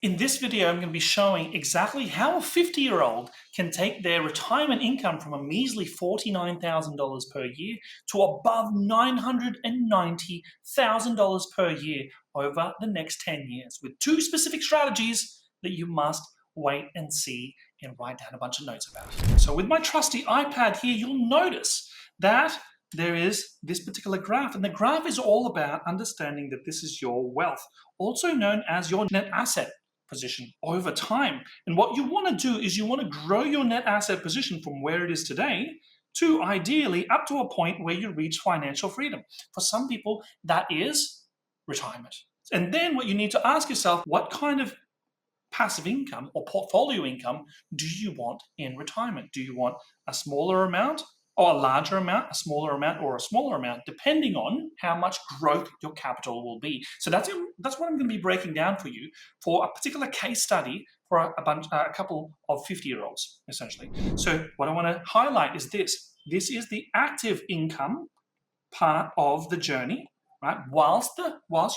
In this video, I'm going to be showing exactly how a 50-year-old can take their retirement income from a measly $49,000 per year to above $990,000 per year over the next 10 years with two specific strategies that you must wait and see and write down a bunch of notes about. So with my trusty iPad here, you'll notice that there is this particular graph, and the graph is all about understanding that this is your wealth, also known as your net asset position over time. And what you want to do is you want to grow your net asset position from where it is today to ideally up to a point where you reach financial freedom. For some people, that is retirement. And then what you need to ask yourself, what kind of passive income or portfolio income do you want in retirement? Do you want a smaller amount or a larger amount, a smaller amount or a smaller amount, depending on how much growth your capital will be? So that's what I'm going to be breaking down for you for a particular case study for a couple of 50-year-olds, essentially. So what I want to highlight is this. This is the active income part of the journey, right? Whilst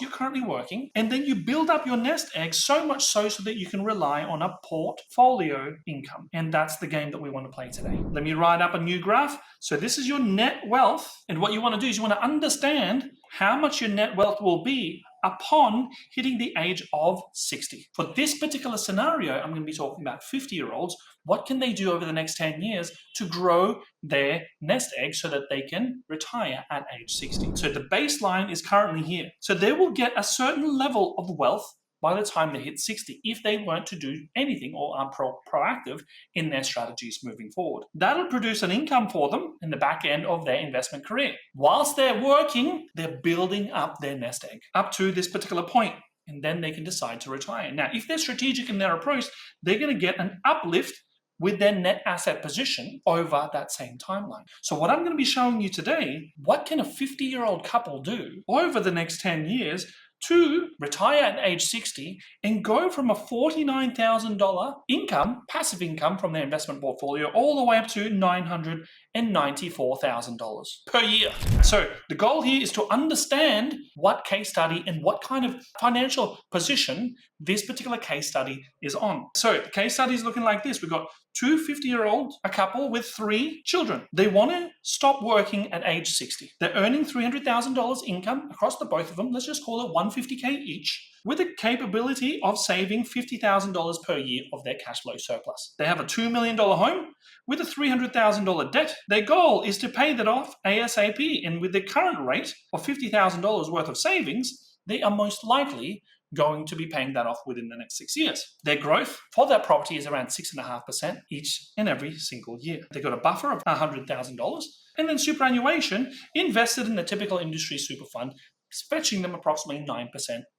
you're currently working, and then you build up your nest egg so much so that you can rely on a portfolio income. And that's the game that we want to play today. Let me write up a new graph. So this is your net wealth. And what you want to do is you want to understand how much your net wealth will be upon hitting the age of 60. For this particular scenario, I'm going to be talking about 50-year-olds. What can they do over the next 10 years to grow their nest egg so that they can retire at age 60? So the baseline is currently here. So they will get a certain level of wealth by the time they hit 60 if they weren't to do anything or are proactive in their strategies moving forward. That'll produce an income for them in the back end of their investment career. Whilst they're working, they're building up their nest egg up to this particular point, and then they can decide to retire. Now, if they're strategic in their approach, they're going to get an uplift with their net asset position over that same timeline. So what I'm going to be showing you today, what can a 50-year-old couple do over the next 10 years to retire at age 60 and go from a $49,000 income, passive income from their investment portfolio, all the way up to $994,000 per year. So the goal here is to understand what case study and what kind of financial position this particular case study is on. So the case study is looking like this. We've got two 50-year-olds, a couple with 3 children. They want to stop working at age 60. They're earning $300,000 income across the both of them. Let's just call it $150K each, with the capability of saving $50,000 per year of their cash flow surplus. They have a $2 million home with a $300,000 debt. Their goal is to pay that off ASAP, and with the current rate of $50,000 worth of savings, they are most likely going to be paying that off within the next 6 years. Their growth for that property is around 6.5% each and every single year. They've got a buffer of $100,000, and then superannuation invested in the typical industry super fund, fetching them approximately 9%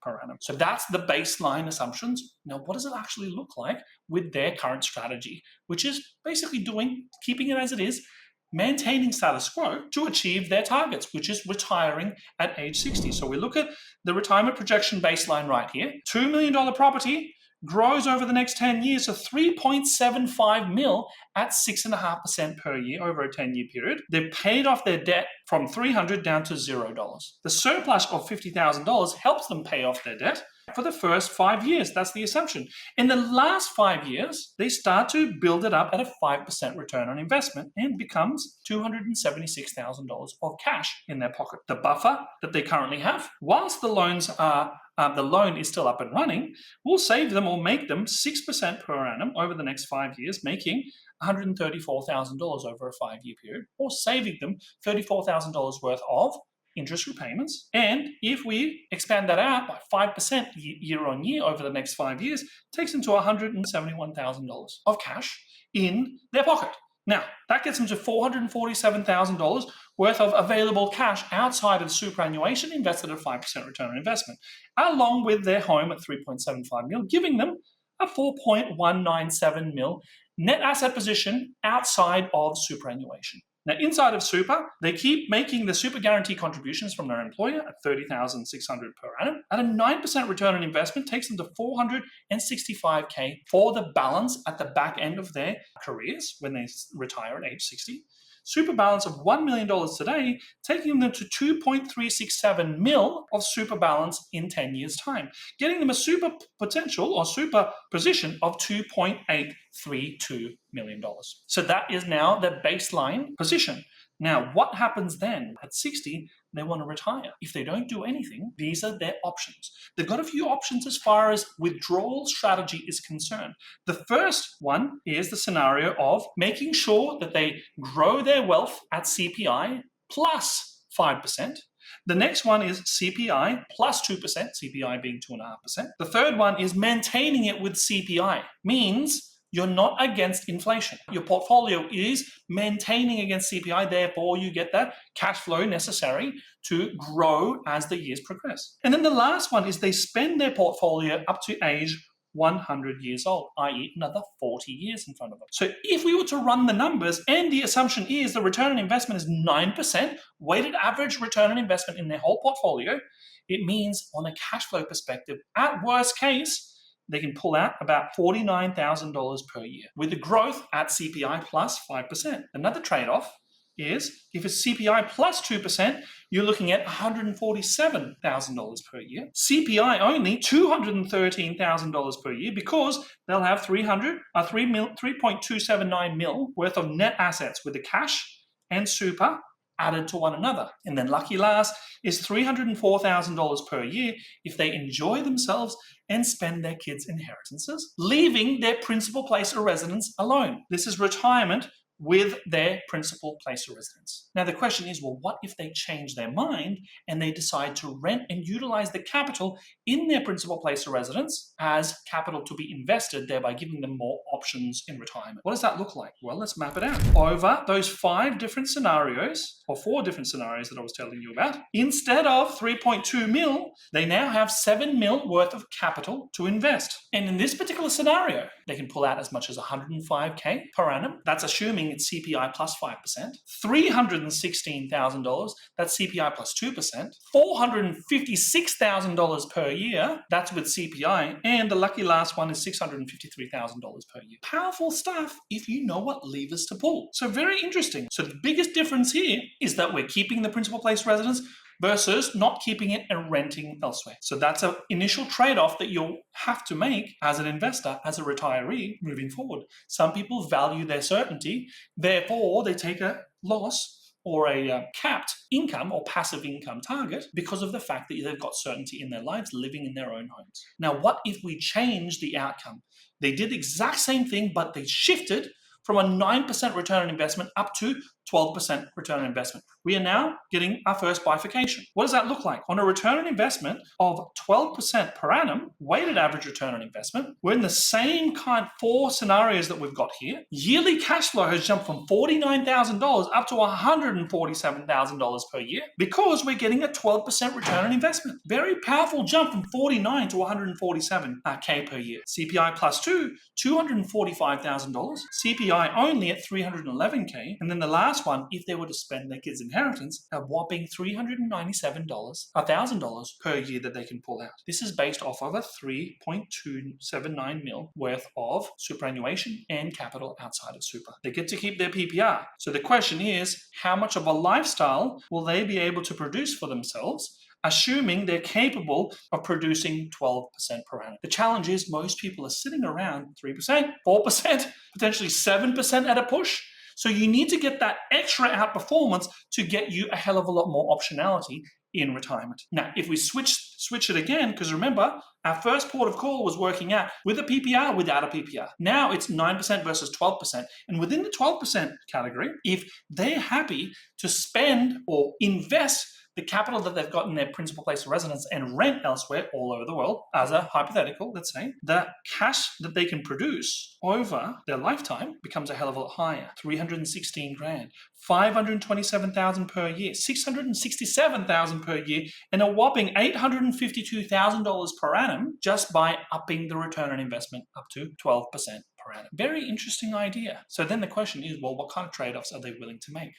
per annum. So that's the baseline assumptions. Now, what does it actually look like with their current strategy, which is basically keeping it as it is, maintaining status quo to achieve their targets, which is retiring at age 60. So we look at the retirement projection baseline right here. $2 million property grows over the next 10 years to $3.75 million at 6.5% per year over a 10-year period. They've paid off their debt from $300 down to $0. The surplus of $50,000 helps them pay off their debt for the first 5 years. That's the assumption. In the last 5 years, they start to build it up at a 5% return on investment and becomes $276,000 of cash in their pocket. The buffer that they currently have, whilst the loan is still up and running, will save them or make them 6% per annum over the next 5 years, making $134,000 over a 5-year period, or saving them $34,000 worth of interest repayments. And if we expand that out by 5% year on year over the next 5 years, it takes them to $171,000 of cash in their pocket. Now, that gets them to $447,000 worth of available cash outside of superannuation invested at 5% return on investment, along with their home at $3.75 million, giving them a $4.197 million net asset position outside of superannuation. Now, inside of super, they keep making the super guarantee contributions from their employer at $30,600 per annum. At a 9% return on investment, takes them to $465K for the balance at the back end of their careers when they retire at age 60. super balance of $1 million today, taking them to 2.367 mil of super balance in 10 years' time, getting them a super potential or super position of $2.832 million. So that is now their baseline position. Now, what happens then? At 60, they want to retire. If they don't do anything, these are their options. They've got a few options as far as withdrawal strategy is concerned. The first one is the scenario of making sure that they grow their wealth at CPI plus 5%. The next one is CPI plus 2%, CPI being 2.5%. The third one is maintaining it with CPI, means you're not against inflation. Your portfolio is maintaining against CPI, therefore you get that cash flow necessary to grow as the years progress. And then the last one is they spend their portfolio up to age 100 years old, i.e. another 40 years in front of them. So if we were to run the numbers, and the assumption is the return on investment is 9%, weighted average return on investment in their whole portfolio, it means on a cash flow perspective, at worst case, they can pull out about $49,000 per year with the growth at CPI plus 5%. Another trade-off is if it's CPI plus 2%, you're looking at $147,000 per year. CPI only $213,000 per year because they'll have 3.279 mil worth of net assets with the cash and super added to one another. And then lucky last is $304,000 per year if they enjoy themselves and spend their kids' inheritances, leaving their principal place of residence alone. This is retirement with their principal place of residence. Now the question is, well, what if they change their mind and they decide to rent and utilize the capital in their principal place of residence as capital to be invested, thereby giving them more options in retirement? What does that look like? Well, let's map it out. Over those 5 different scenarios, or 4 different scenarios that I was telling you about, instead of 3.2 mil, they now have 7 mil worth of capital to invest. And in this particular scenario, they can pull out as much as $105K per annum. That's assuming it's CPI plus 5%. $316,000, that's CPI plus 2%. $456,000 per year, that's with CPI. And the lucky last one is $653,000 per year. Powerful stuff if you know what levers to pull. So very interesting. So the biggest difference here is that we're keeping the principal place residence versus not keeping it and renting elsewhere. So that's an initial trade-off that you'll have to make as an investor, as a retiree moving forward. Some people value their certainty, therefore they take a loss or a capped income or passive income target because of the fact that they've got certainty in their lives living in their own homes. Now, what if we change the outcome? They did the exact same thing, but they shifted from a 9% return on investment up to 12% return on investment. We are now getting our first bifurcation. What does that look like? On a return on investment of 12% per annum, weighted average return on investment, we're in the same kind of 4 scenarios that we've got here. Yearly cash flow has jumped from $49,000 up to $147,000 per year because we're getting a 12% return on investment. Very powerful jump from 49 to 147K per year. CPI plus 2, $245,000. CPI only at $311K. And then the last one, if they were to spend their kids' inheritance, a whopping $1,000 per year that they can pull out. This is based off of a 3.279 mil worth of superannuation and capital outside of super. They get to keep their PPR. So the question is, how much of a lifestyle will they be able to produce for themselves, assuming they're capable of producing 12% per annum? The challenge is most people are sitting around 3%, 4%, potentially 7% at a push. So you need to get that extra outperformance to get you a hell of a lot more optionality in retirement. Now, if we switch it again, because remember, our first port of call was working out with a PPR, without a PPR. Now it's 9% versus 12%. And within the 12% category, if they're happy to spend or invest the capital that they've got in their principal place of residence and rent elsewhere all over the world, as a hypothetical, let's say, the cash that they can produce over their lifetime becomes a hell of a lot higher. 316 grand, 527,000 per year, 667,000 per year, and a whopping $852,000 per annum just by upping the return on investment up to 12% per annum. Very interesting idea. So then the question is, well, what kind of trade-offs are they willing to make?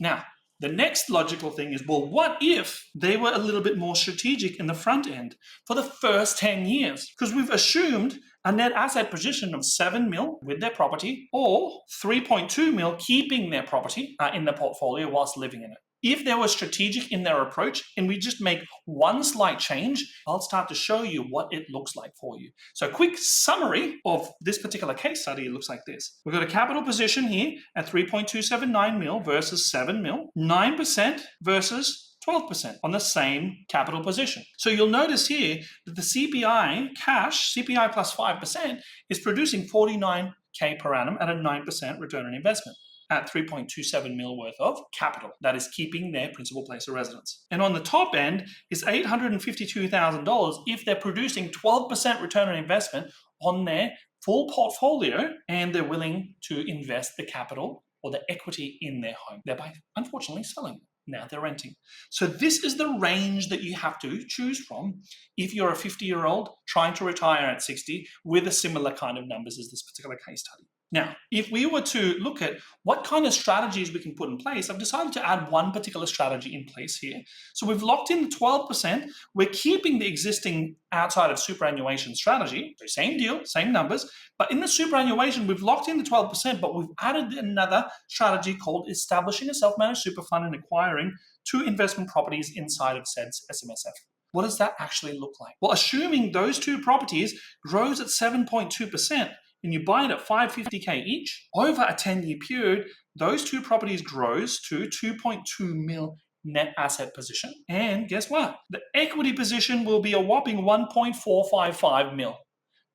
Now, The next logical thing is, well, what if they were a little bit more strategic in the front end for the first 10 years? Because we've assumed a net asset position of 7 mil with their property or 3.2 mil keeping their property in the portfolio whilst living in it. If they were strategic in their approach and we just make one slight change, I'll start to show you what it looks like for you. So a quick summary of this particular case study, it looks like this. We've got a capital position here at 3.279 mil versus 7 mil, 9% versus 12% on the same capital position. So you'll notice here that the CPI cash, CPI plus 5%, is producing 49K per annum at a 9% return on investment at 3.27 mil worth of capital that is keeping their principal place of residence. And on the top end is $852,000 if they're producing 12% return on investment on their full portfolio and they're willing to invest the capital or the equity in their home, thereby unfortunately selling. Now they're renting. So this is the range that you have to choose from if you're a 50-year-old trying to retire at 60 with a similar kind of numbers as this particular case study. Now, if we were to look at what kind of strategies we can put in place, I've decided to add one particular strategy in place here. So we've locked in the 12%. We're keeping the existing outside of superannuation strategy. So same deal, same numbers. But in the superannuation, we've locked in the 12%, but we've added another strategy called establishing a self-managed super fund and acquiring 2 investment properties inside of said SMSF. What does that actually look like? Well, assuming those 2 properties grows at 7.2%, and you buy it at $550K each, over a 10-year period, those 2 properties grows to 2.2 mil net asset position. And guess what? The equity position will be a whopping 1.455 mil.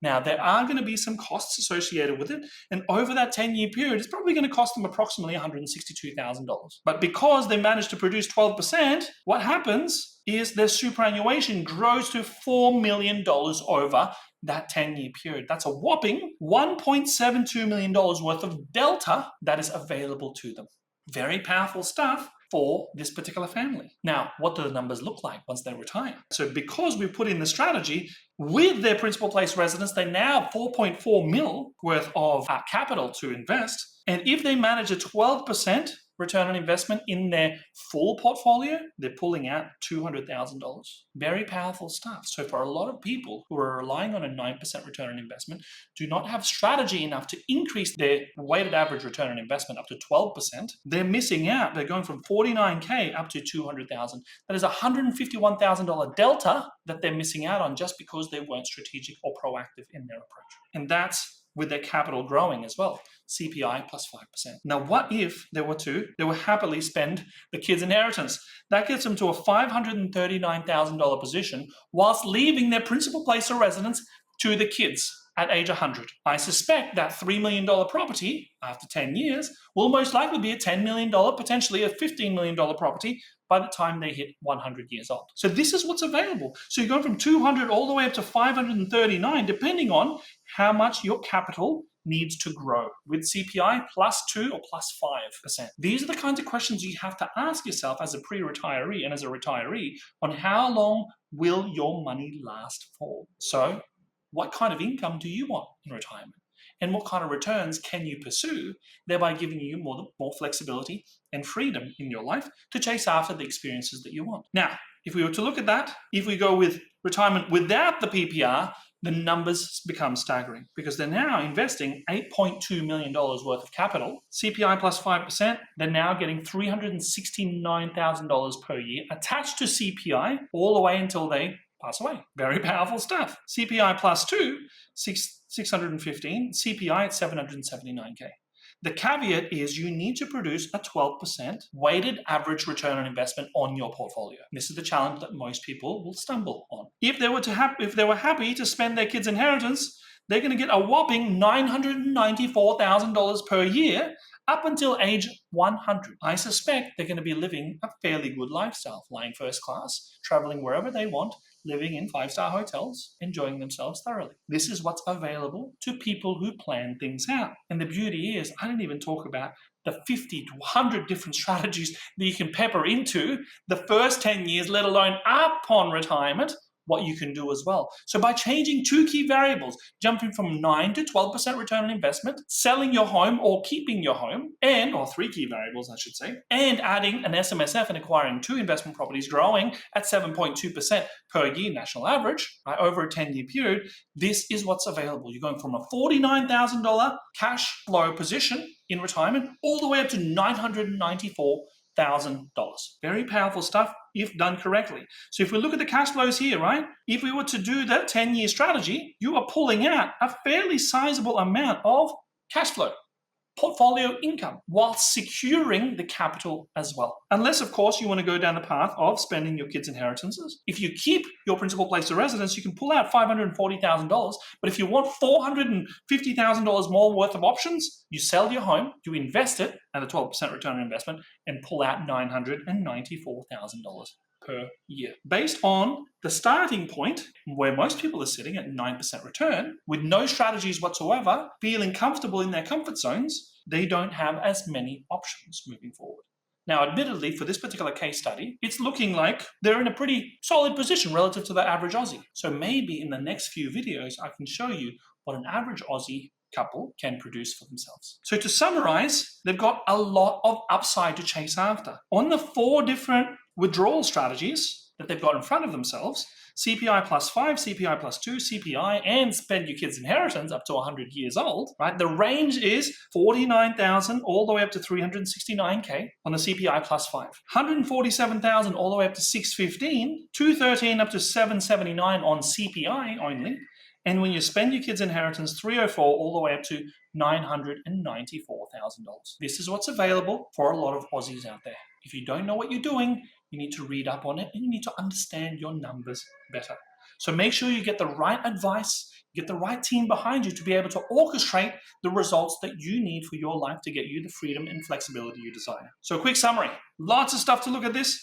Now, there are going to be some costs associated with it, and over that 10-year period, it's probably going to cost them approximately $162,000. But because they managed to produce 12%, what happens is their superannuation grows to $4 million over that 10-year period. That's a whopping $1.72 million worth of delta that is available to them. Very powerful stuff for this particular family. Now, what do the numbers look like once they retire? So because we put in the strategy with their principal place residence, they now have 4.4 mil worth of capital to invest. And if they manage a 12% return on investment in their full portfolio, they're pulling out $200,000. Very powerful stuff. So for a lot of people who are relying on a 9% return on investment, do not have strategy enough to increase their weighted average return on investment up to 12%, they're missing out. They're going from 49K up to 200,000. That is a $151,000 delta that they're missing out on just because they weren't strategic or proactive in their approach. And that's with their capital growing as well, CPI plus 5%. Now, what if they were happily spend the kids' inheritance? That gets them to a $539,000 position whilst leaving their principal place of residence to the kids at age 100. I suspect that $3 million property after 10 years will most likely be a $10 million, potentially a $15 million property by the time they hit 100 years old. So this is what's available. So you're going from 200 all the way up to 539, depending on how much your capital needs to grow with CPI plus 2 or plus 5%. These are the kinds of questions you have to ask yourself as a pre-retiree and as a retiree on how long will your money last for. So what kind of income do you want in retirement? And what kind of returns can you pursue, thereby giving you more flexibility and freedom in your life to chase after the experiences that you want. Now, if we were to look at that, if we go with retirement without the PPR, the numbers become staggering because they're now investing $8.2 million worth of capital, CPI plus 5%, they're now getting $369,000 per year attached to CPI all the way until they pass away. Very powerful stuff. CPI plus 2, 615, CPI at 779K. The caveat is you need to produce a 12% weighted average return on investment on your portfolio. This is the challenge that most people will stumble on. If they were happy to spend their kids' inheritance, they're going to get a whopping $994,000 per year up until age 100. I suspect they're going to be living a fairly good lifestyle, flying first class, traveling wherever they want, living in 5-star hotels, enjoying themselves thoroughly. This is what's available to people who plan things out. And the beauty is, I didn't even talk about the 50 to 100 different strategies that you can pepper into the first 10 years, let alone upon retirement, what you can do as well. So by changing two key variables, jumping from 9 to 12% return on investment, selling your home or keeping your home, or three key variables, I should say, and adding an SMSF and acquiring two investment properties growing at 7.2% per year national average, right, over a 10-year period, this is what's available. You're going from a $49,000 cash flow position in retirement all the way up to $994,000. Very powerful stuff if done correctly. So if we look at the cash flows here, right? If we were to do that 10-year strategy, you are pulling out a fairly sizable amount of cash flow, portfolio income, while securing the capital as well. Unless, of course, you want to go down the path of spending your kids' inheritances. If you keep your principal place of residence, you can pull out $540,000. But if you want $450,000 more worth of options, you sell your home, you invest it at a 12% return on investment, and pull out $994,000 per year. Based on the starting point, where most people are sitting at 9% return, with no strategies whatsoever, feeling comfortable in their comfort zones, they don't have as many options moving forward. Now, admittedly, for this particular case study, it's looking like they're in a pretty solid position relative to the average Aussie. So maybe in the next few videos, I can show you what an average Aussie couple can produce for themselves. So to summarize, they've got a lot of upside to chase after. On the 4 different withdrawal strategies that they've got in front of themselves, CPI plus 5, CPI plus 2, CPI, and spend your kids' inheritance up to 100 years old, right? The range is 49,000 all the way up to 369K on the CPI plus 5. 147,000 all the way up to 615, 213 up to 779 on CPI only. And when you spend your kids' inheritance, 304 all the way up to $994,000. This is what's available for a lot of Aussies out there. If you don't know what you're doing, you need to read up on it and you need to understand your numbers better. So make sure you get the right advice, get the right team behind you to be able to orchestrate the results that you need for your life to get you the freedom and flexibility you desire. So a quick summary, lots of stuff to look at this.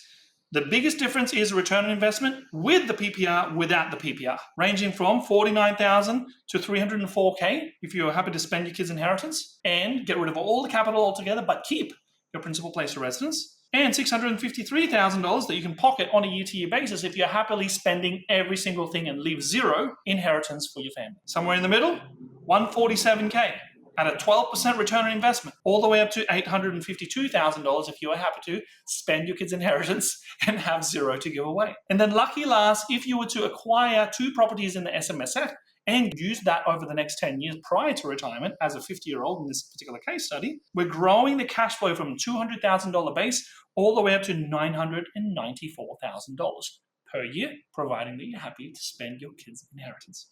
The biggest difference is return on investment with the PPR, without the PPR, ranging from 49,000 to 304K if you're happy to spend your kids' inheritance and get rid of all the capital altogether, but keep your principal place of residence, and $653,000 that you can pocket on a year-to-year basis if you're happily spending every single thing and leave zero inheritance for your family. Somewhere in the middle, 147K. At a 12% return on investment, all the way up to $852,000 if you are happy to spend your kids' inheritance and have zero to give away. And then lucky last, if you were to acquire 2 properties in the SMSF and use that over the next 10 years prior to retirement as a 50-year-old in this particular case study, we're growing the cash flow from $200,000 base all the way up to $994,000 per year, providing that you're happy to spend your kids' inheritance.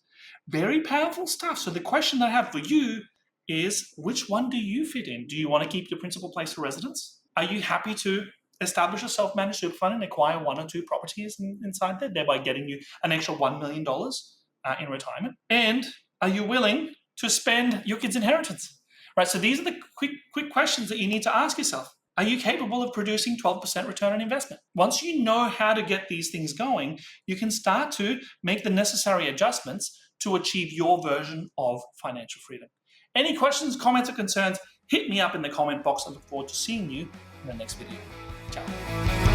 Very powerful stuff. So the question I have for you is, which one do you fit in? Do you want to keep your principal place of residence? Are you happy to establish a self-managed super fund and acquire 1 or 2 properties inside there, thereby getting you an extra $1 million in retirement? And are you willing to spend your kids' inheritance? Right, so these are the quick questions that you need to ask yourself. Are you capable of producing 12% return on investment? Once you know how to get these things going, you can start to make the necessary adjustments to achieve your version of financial freedom. Any questions, comments, or concerns, hit me up in the comment box. I look forward to seeing you in the next video. Ciao.